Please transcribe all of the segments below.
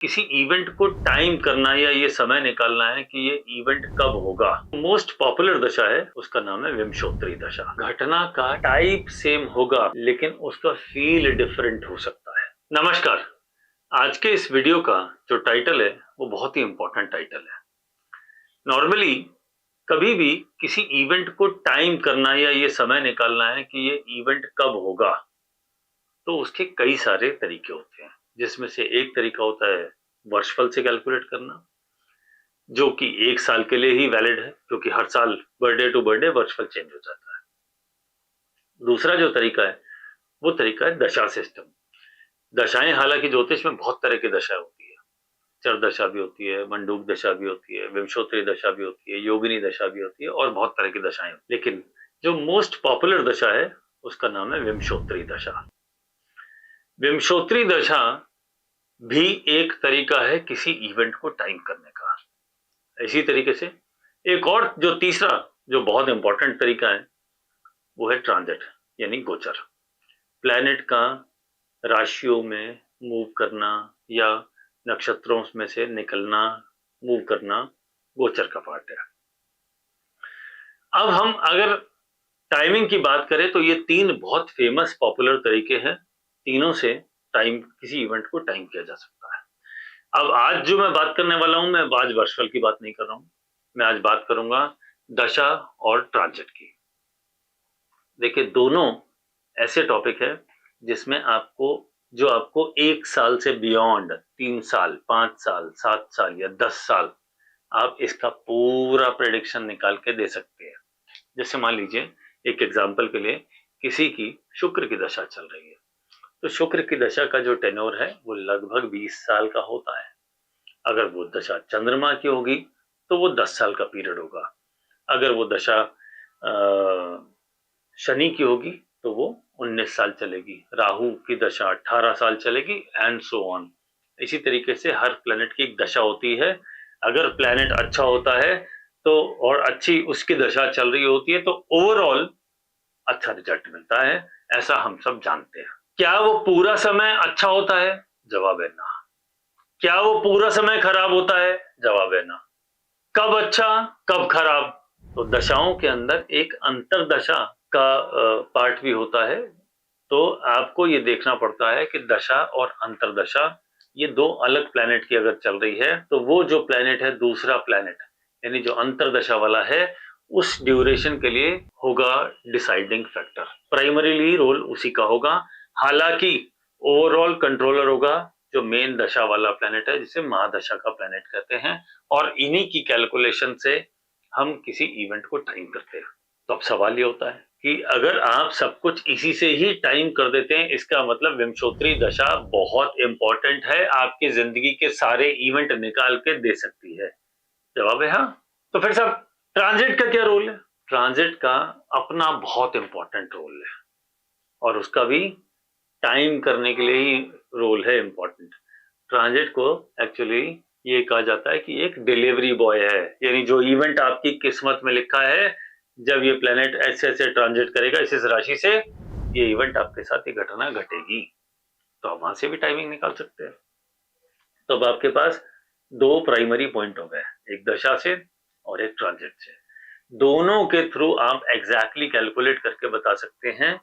किसी इवेंट को टाइम करना या ये समय निकालना है कि ये इवेंट कब होगा। मोस्ट पॉपुलर दशा है, उसका नाम है विमशोत्तरी दशा। घटना का टाइप सेम होगा लेकिन उसका फील डिफरेंट हो सकता है। नमस्कार, आज के इस वीडियो का जो टाइटल है वो बहुत ही इंपॉर्टेंट टाइटल है। नॉर्मली कभी भी किसी इवेंट को टाइम करना या ये समय निकालना है कि ये इवेंट कब होगा, तो उसके कई सारे तरीके होते हैं, जिसमें से एक तरीका होता है वर्षफल से कैलकुलेट करना, जो कि एक साल के लिए ही वैलिड है, क्योंकि हर साल बर्थडे टू बर्थडे वर्षफल चेंज हो जाता है। दूसरा जो तरीका है वो तरीका है दशा सिस्टम। दशाएं, हालांकि ज्योतिष में बहुत तरह की दशा होती है। चर दशा भी होती है, मंडूक दशा भी होती है, विमशोत्तरी दशा भी होती है, योगिनी दशा भी होती है और बहुत तरह की दशाएं। लेकिन जो मोस्ट पॉपुलर दशा है उसका नाम है विमशोत्तरी दशा। विमशोत्तरी दशा भी एक तरीका है किसी इवेंट को टाइम करने का। इसी तरीके से एक और जो तीसरा जो बहुत इंपॉर्टेंट तरीका है वो है ट्रांजिट, यानी गोचर। प्लैनेट का राशियों में मूव करना या नक्षत्रों में से निकलना, मूव करना गोचर का पार्ट है। अब हम अगर टाइमिंग की बात करें तो ये तीन बहुत फेमस पॉपुलर तरीके हैं। तीनों से टाइम, किसी इवेंट को टाइम किया जा सकता है। अब आज जो मैं बात करने वाला हूं, मैं आज वर्षफल की बात नहीं कर रहा हूं, मैं आज बात करूंगा दशा और ट्रांजिट की। देखिए, दोनों ऐसे टॉपिक है जिसमें आपको एक साल से बियॉन्ड 3 साल, 5 साल, 7 साल या 10 साल आप इसका पूरा प्रेडिक्शन निकाल के दे सकते हैं। जैसे मान लीजिए, एक एग्जाम्पल के लिए, किसी की शुक्र की दशा चल रही है, तो शुक्र की दशा का जो टेन्योर है वो लगभग 20 साल का होता है। अगर वो दशा चंद्रमा की होगी तो वो 10 साल का पीरियड होगा। अगर वो दशा शनि की होगी तो वो 19 साल चलेगी। राहु की दशा 18 साल चलेगी, एंड सो ऑन। इसी तरीके से हर प्लेनेट की एक दशा होती है। अगर प्लेनेट अच्छा होता है तो, और अच्छी उसकी दशा चल रही होती है, तो ओवरऑल अच्छा रिजल्ट मिलता है, ऐसा हम सब जानते हैं। क्या वो पूरा समय अच्छा होता है? जवाब है ना। क्या वो पूरा समय खराब होता है? जवाब है ना। कब अच्छा, कब खराब? तो दशाओं के अंदर एक अंतर दशा का पार्ट भी होता है। तो आपको ये देखना पड़ता है कि दशा और अंतरदशा, ये दो अलग प्लैनेट की अगर चल रही है तो वो जो प्लैनेट है, दूसरा प्लैनेट यानी जो अंतरदशा वाला है, उस ड्यूरेशन के लिए होगा डिसाइडिंग फैक्टर। प्राइमरीली रोल उसी का होगा। हालांकि ओवरऑल कंट्रोलर होगा जो मेन दशा वाला प्लैनेट है, जिसे महादशा का प्लैनेट कहते हैं, और इन्हीं की कैलकुलेशन से हम किसी इवेंट को टाइम करते हैं। तो अब सवाल ये होता है कि अगर आप सब कुछ इसी से ही टाइम कर देते हैं, इसका मतलब विमशोत्तरी दशा बहुत इंपॉर्टेंट है, आपकी जिंदगी के सारे इवेंट निकाल के दे सकती है। जवाब है हाँ। तो फिर साहब, ट्रांजिट का क्या रोल है? ट्रांजिट का अपना बहुत इंपॉर्टेंट रोल है, और उसका भी टाइम करने के लिए ही रोल है इंपॉर्टेंट। ट्रांजिट को एक्चुअली ये कहा जाता है कि एक डिलीवरी बॉय है, यानी जो इवेंट आपकी किस्मत में लिखा है, जब ये प्लेनेट ऐसे ऐसे ट्रांजिट करेगा इस राशि से, ये इवेंट आपके साथ ये घटना घटेगी, तो आप वहां से भी टाइमिंग निकाल सकते हैं। तो अब आपके पास दो प्राइमरी पॉइंट हो गए, एक दशा से और एक ट्रांजिट से। दोनों के थ्रू आप एग्जैक्टली कैलकुलेट करके बता सकते हैं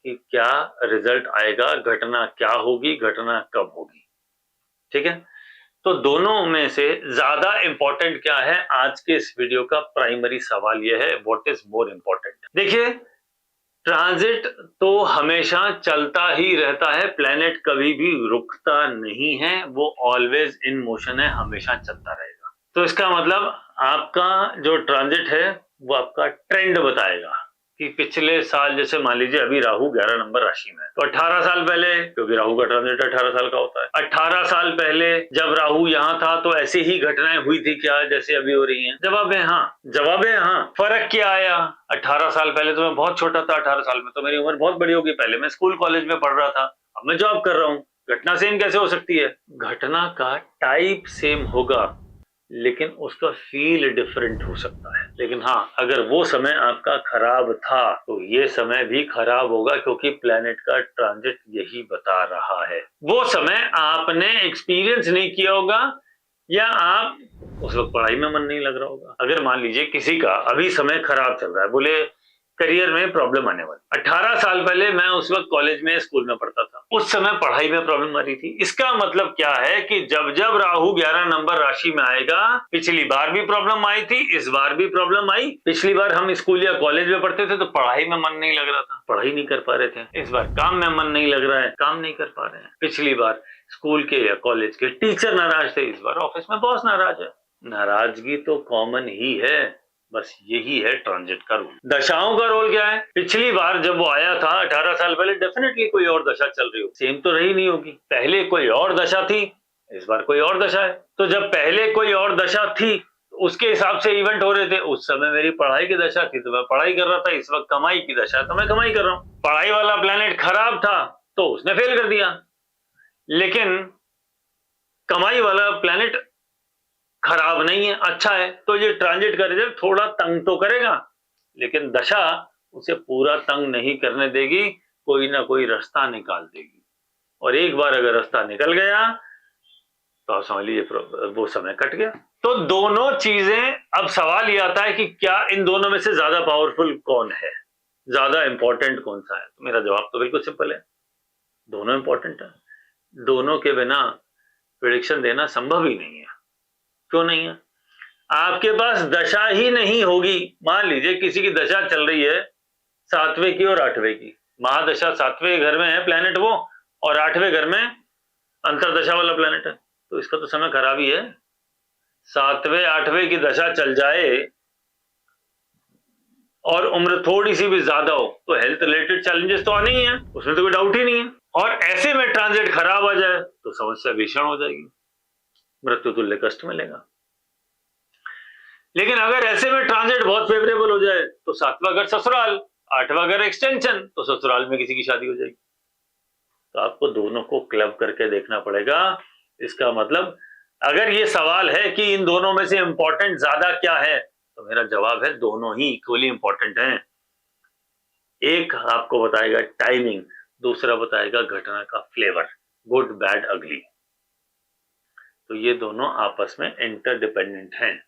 कि क्या रिजल्ट आएगा, घटना क्या होगी, घटना कब होगी। ठीक है, तो दोनों में से ज्यादा इंपॉर्टेंट क्या है? आज के इस वीडियो का प्राइमरी सवाल यह है, व्हाट इज मोर इंपॉर्टेंट। देखिए, ट्रांजिट तो हमेशा चलता ही रहता है, प्लेनेट कभी भी रुकता नहीं है, वो ऑलवेज इन मोशन है, हमेशा चलता रहेगा। तो इसका मतलब आपका जो ट्रांजिट है वो आपका ट्रेंड बताएगा कि पिछले साल, जैसे मान लीजिए अभी राहु 11 नंबर राशि में, तो 18 साल पहले, क्योंकि राहु का ट्रांजिट 18 साल का होता है, 18 साल पहले जब राहु यहाँ था तो ऐसे ही घटनाएं हुई थी क्या जैसे अभी हो रही हैं? जवाब है हाँ। जवाब है हाँ। फर्क क्या आया? 18 साल पहले तो मैं बहुत छोटा था, 18 साल में तो मेरी उम्र बहुत बड़ी होगी, पहले मैं स्कूल कॉलेज में पढ़ रहा था, अब मैं जॉब कर रहा हूँ। घटना सेम कैसे हो सकती है? घटना का टाइप सेम होगा लेकिन उसका फील डिफरेंट हो सकता है। लेकिन हाँ, अगर वो समय आपका खराब था तो ये समय भी खराब होगा, क्योंकि प्लेनेट का ट्रांजिट यही बता रहा है। वो समय आपने एक्सपीरियंस नहीं किया होगा, या आप उस वक्त पढ़ाई में मन नहीं लग रहा होगा। अगर मान लीजिए किसी का अभी समय खराब चल रहा है, बोले करियर में प्रॉब्लम आने वाली, 18 साल पहले मैं उस वक्त कॉलेज में स्कूल में पढ़ता था, उस समय पढ़ाई में प्रॉब्लम आ रही थी। इसका मतलब क्या है कि जब जब राहु 11 नंबर राशि में आएगा, पिछली बार भी प्रॉब्लम आई थी, इस बार भी प्रॉब्लम आई। पिछली बार हम स्कूल या कॉलेज में पढ़ते थे तो पढ़ाई में मन नहीं लग रहा था, पढ़ाई नहीं कर पा रहे थे। इस बार काम में मन नहीं लग रहा है, काम नहीं कर पा रहे हैं। पिछली बार स्कूल के या कॉलेज के टीचर नाराज थे, इस बार ऑफिस में बॉस नाराज है। नाराजगी तो कॉमन ही है, बस यही है ट्रांजिट का रोल। दशाओं का रोल क्या है? पिछली बार जब वो आया था 18 साल पहले, डेफिनेटली कोई और दशा चल रही हो, सेम तो रही नहीं होगी। पहले कोई और दशा थी, इस बार कोई और दशा है। तो जब पहले कोई और दशा थी, उसके हिसाब से इवेंट हो रहे थे। उस समय मेरी पढ़ाई की दशा थी तो मैं पढ़ाई कर रहा था, इस वक्त कमाई की दशा है तो मैं कमाई कर रहा हूं। पढ़ाई वाला प्लेनेट खराब था तो उसने फेल कर दिया, लेकिन कमाई वाला प्लेनेट खराब नहीं है, अच्छा है, तो ये ट्रांजिट का रिजल्ट थोड़ा तंग तो करेगा, लेकिन दशा उसे पूरा तंग नहीं करने देगी, कोई ना कोई रास्ता निकाल देगी। और एक बार अगर रास्ता निकल गया तो आप समझ लीजिए वो समय कट गया। तो दोनों चीजें, अब सवाल ये आता है कि क्या इन दोनों में से ज्यादा पावरफुल कौन है, ज्यादा इंपॉर्टेंट कौन सा है? तो मेरा जवाब तो बिल्कुल सिंपल है, दोनों इंपॉर्टेंट है। दोनों के बिना प्रिडिक्शन देना संभव ही नहीं है। क्यों नहीं है? आपके पास दशा ही नहीं होगी। मान लीजिए किसी की दशा चल रही है 7वें की और 8वें की, महादशा 7वें घर में है प्लेनेट वो, और 8वें घर में अंतरदशा वाला प्लेनेट है, तो इसका तो समय खराब ही है। 7वें 8वें की दशा चल जाए और उम्र थोड़ी सी भी ज्यादा हो तो हेल्थ रिलेटेड चैलेंजेस तो आने ही है, उसमें तो कोई डाउट ही नहीं है। और ऐसे में ट्रांजिट खराब आ जाए तो समस्या भीषण हो जाएगी, मृत्यु तुल्य कष्ट मिलेगा। लेकिन अगर ऐसे में ट्रांजिट बहुत फेवरेबल हो जाए तो 7वां घर ससुराल, 8वां घर एक्सटेंशन, तो ससुराल में किसी की शादी हो जाएगी। तो आपको दोनों को क्लब करके देखना पड़ेगा। इसका मतलब अगर ये सवाल है कि इन दोनों में से इंपॉर्टेंट ज्यादा क्या है, तो मेरा जवाब है दोनों ही इक्वली इंपॉर्टेंट हैं। एक आपको बताएगा टाइमिंग, दूसरा बताएगा घटना का फ्लेवर, गुड बैड अगली। तो ये दोनों आपस में इंटरडिपेंडेंट हैं।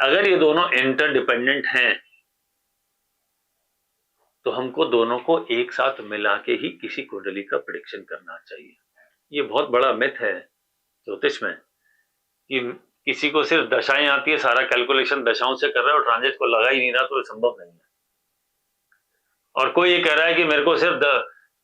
अगर ये दोनों इंटरडिपेंडेंट हैं तो हमको दोनों को एक साथ मिला के ही किसी कुंडली का प्रेडिक्शन करना चाहिए। ये बहुत बड़ा मिथ है ज्योतिष में कि किसी को सिर्फ दशाएं आती है, सारा कैलकुलेशन दशाओं से कर रहा है और ट्रांजिट को लगा ही नहीं रहा, तो ये संभव नहीं है। और कोई ये कह रहा है कि मेरे को सिर्फ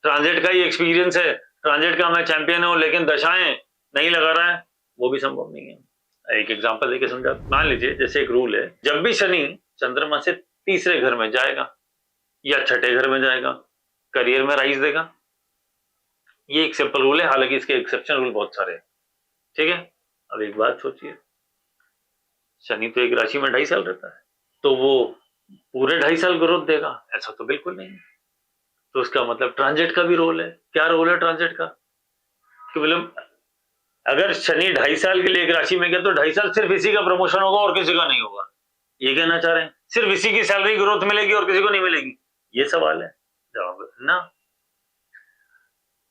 ट्रांजिट का ही एक्सपीरियंस है, ट्रांजिट का मैं चैंपियन हूं, लेकिन दशाएं नहीं लगा रहा है, वो भी संभव नहीं है। एक एग्जांपल देके समझा। मान लीजिए जैसे एक रूल है, जब भी शनि चंद्रमा से तीसरे घर में जाएगा या छठे घर में जाएगा, करियर में राइज देगा। ये एक सिंपल रूल है, हालांकि इसके एक्सेप्शन रूल बहुत सारे हैं, ठीक है। अब एक बात सोचिए, शनि तो एक राशि में 2.5 साल रहता है, तो वो पूरे 2.5 साल ग्रोथ देगा? ऐसा तो बिल्कुल नहीं। तो उसका मतलब ट्रांजिट का भी रोल है। क्या रोल है ट्रांजिट का? कि मतलब अगर शनि 2.5 साल के लिए एक राशि में गया तो 2.5 साल सिर्फ इसी का प्रमोशन होगा और किसी का नहीं होगा, ये कहना चाह रहे हैं? सिर्फ इसी की सैलरी ग्रोथ मिलेगी और किसी को नहीं मिलेगी? ये सवाल है। जवाब ना,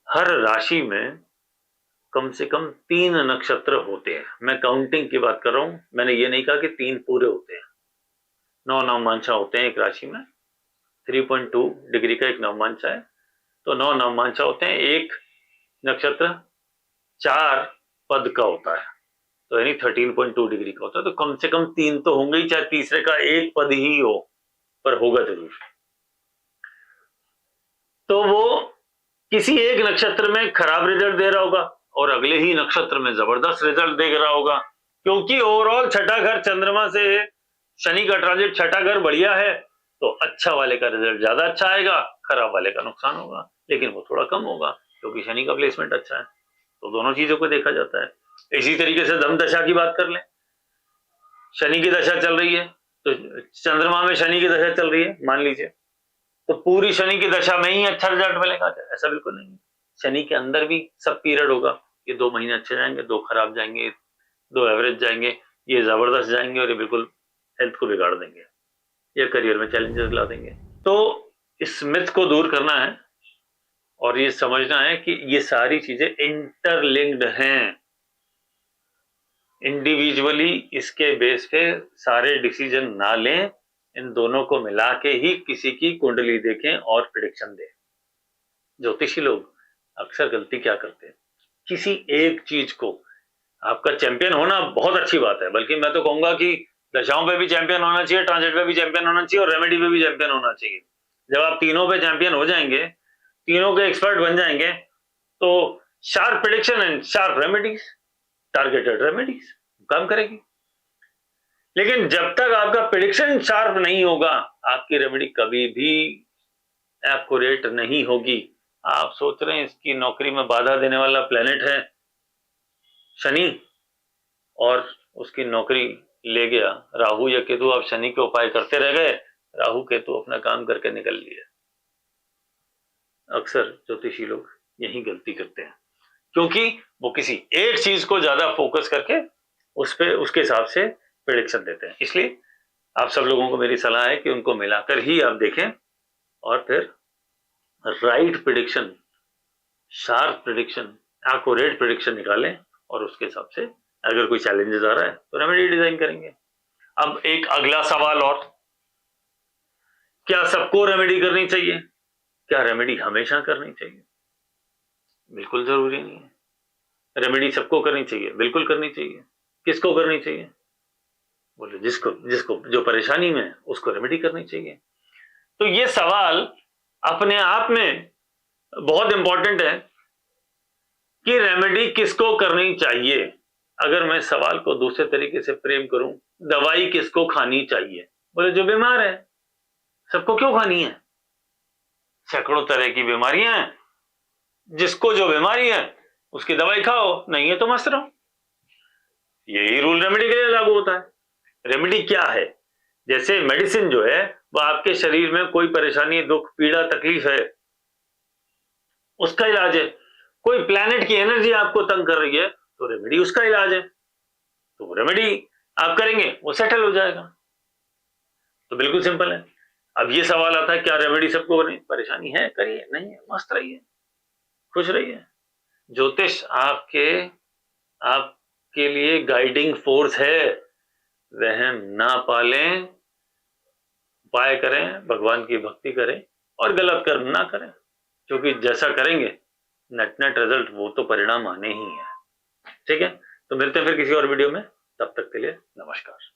हर राशि में कम से कम 3 नक्षत्र होते हैं। मैं काउंटिंग की बात कर रहा हूं, मैंने ये नहीं कहा कि 3 पूरे होते हैं। 9 नवमांशा होते हैं एक राशि में, 3.2 डिग्री का एक नवमांशा है, तो 9 नवमांशा होते हैं। एक नक्षत्र 4 पद का होता है, तो यानी 13.2 डिग्री का होता है। तो कम से कम 3 तो होंगे ही, चाहे तीसरे का एक पद ही हो, पर होगा जरूर। तो वो किसी एक नक्षत्र में खराब रिजल्ट दे रहा होगा और अगले ही नक्षत्र में जबरदस्त रिजल्ट दे रहा होगा, क्योंकि ओवरऑल छठा घर चंद्रमा से शनि का ट्रांजिट, छठा घर बढ़िया है, तो अच्छा वाले का रिजल्ट ज्यादा अच्छा आएगा, खराब वाले का नुकसान होगा, लेकिन वो थोड़ा कम होगा क्योंकि शनि का प्लेसमेंट अच्छा है। तो दोनों चीजों को देखा जाता है। इसी तरीके से धर्म दशा की बात कर लें, शनि की दशा चल रही है तो चंद्रमा में शनि की दशा चल रही है मान लीजिए, तो पूरी शनि की दशा में ही अच्छा रिजल्ट मिलेगा? ऐसा बिल्कुल नहीं। शनि के अंदर भी सब पीरियड होगा, ये 2 महीने अच्छे जाएंगे, 2 खराब जाएंगे, 2 एवरेज जाएंगे, ये जबरदस्त जाएंगे और ये बिल्कुल हेल्थ को बिगाड़ देंगे या करियर में चैलेंजेस ला देंगे। तो इस मिथ को दूर करना है और ये समझना है कि ये सारी चीजें इंटरलिंक्ड हैं। इंडिविजुअली इसके बेस पे सारे डिसीजन ना लें, इन दोनों को मिला के ही किसी की कुंडली देखें और प्रिडिक्शन दें। ज्योतिषी लोग अक्सर गलती क्या करते हैं, किसी एक चीज को, आपका चैंपियन होना बहुत अच्छी बात है, बल्कि मैं तो कहूंगा कि दशाओं पे भी चैंपियन होना चाहिए, ट्रांजिट पे भी चैंपियन होना चाहिए और रेमेडी पे भी चैंपियन होना चाहिए। जब आप तीनों पे चैंपियन हो जाएंगे, तीनों के एक्सपर्ट बन जाएंगे, तो sharp prediction and sharp remedies, targeted remedies काम करेगी। लेकिन जब तक आपका प्रिडिक्शन शार्प नहीं होगा, आपकी रेमेडी कभी भी एक्यूरेट नहीं होगी। आप सोच रहे हैं इसकी नौकरी में बाधा देने वाला प्लेनेट है शनि, और उसकी नौकरी ले गया राहु या केतु। आप शनि के उपाय करते रह गए, राहु केतु अपना काम करके निकल लिए। अक्सर ज्योतिषी लोग यही गलती करते हैं, क्योंकि वो किसी एक चीज को ज्यादा फोकस करके उस पे उसके हिसाब से प्रेडिक्शन देते हैं। इसलिए आप सब लोगों को मेरी सलाह है कि उनको मिलाकर ही आप देखें और फिर right prediction, sharp prediction, accurate prediction निकालें और उसके हिसाब से अगर कोई चैलेंजेस आ रहा है तो रेमेडी डिजाइन करेंगे। अब एक अगला सवाल और, क्या सबको रेमेडी करनी चाहिए? क्या रेमेडी हमेशा करनी चाहिए? बिल्कुल जरूरी नहीं है। रेमेडी सबको करनी चाहिए, बिल्कुल करनी चाहिए। किसको करनी चाहिए? बोले जिसको जिसको जो परेशानी में है उसको रेमेडी करनी चाहिए। तो ये सवाल अपने आप में बहुत इंपॉर्टेंट है कि रेमेडी किसको करनी चाहिए। अगर मैं सवाल को दूसरे तरीके से फ्रेम करूं, दवाई किसको खानी चाहिए? बोले जो बीमार है। सबको क्यों खानी है? सैकड़ों तरह की बीमारियां हैं, जिसको जो बीमारी है उसकी दवाई खाओ, नहीं है तो मस्त रहो। यही रूल रेमेडी के लिए लागू होता है। रेमेडी क्या है? जैसे मेडिसिन जो है वो आपके शरीर में कोई परेशानी, दुख, पीड़ा, तकलीफ है, उसका इलाज है। कोई प्लैनेट की एनर्जी आपको तंग कर रही है तो रेमेडी उसका इलाज है। तो वो रेमेडी आप करेंगे, वो सेटल हो जाएगा। तो बिल्कुल सिंपल है। अब ये सवाल आता है क्या रेमेडी सबको करनी? परेशानी है करिए, नहीं है मस्त रहिए, खुश रहिए। ज्योतिष आपके लिए गाइडिंग फोर्स है। वहम ना पालें, उपाय करें, भगवान की भक्ति करें और गलत कर्म ना करें, क्योंकि जैसा करेंगे नेट नेट रिजल्ट वो तो परिणाम आने ही है। ठीक है, तो मिलते हैं फिर किसी और वीडियो में। तब तक के लिए नमस्कार।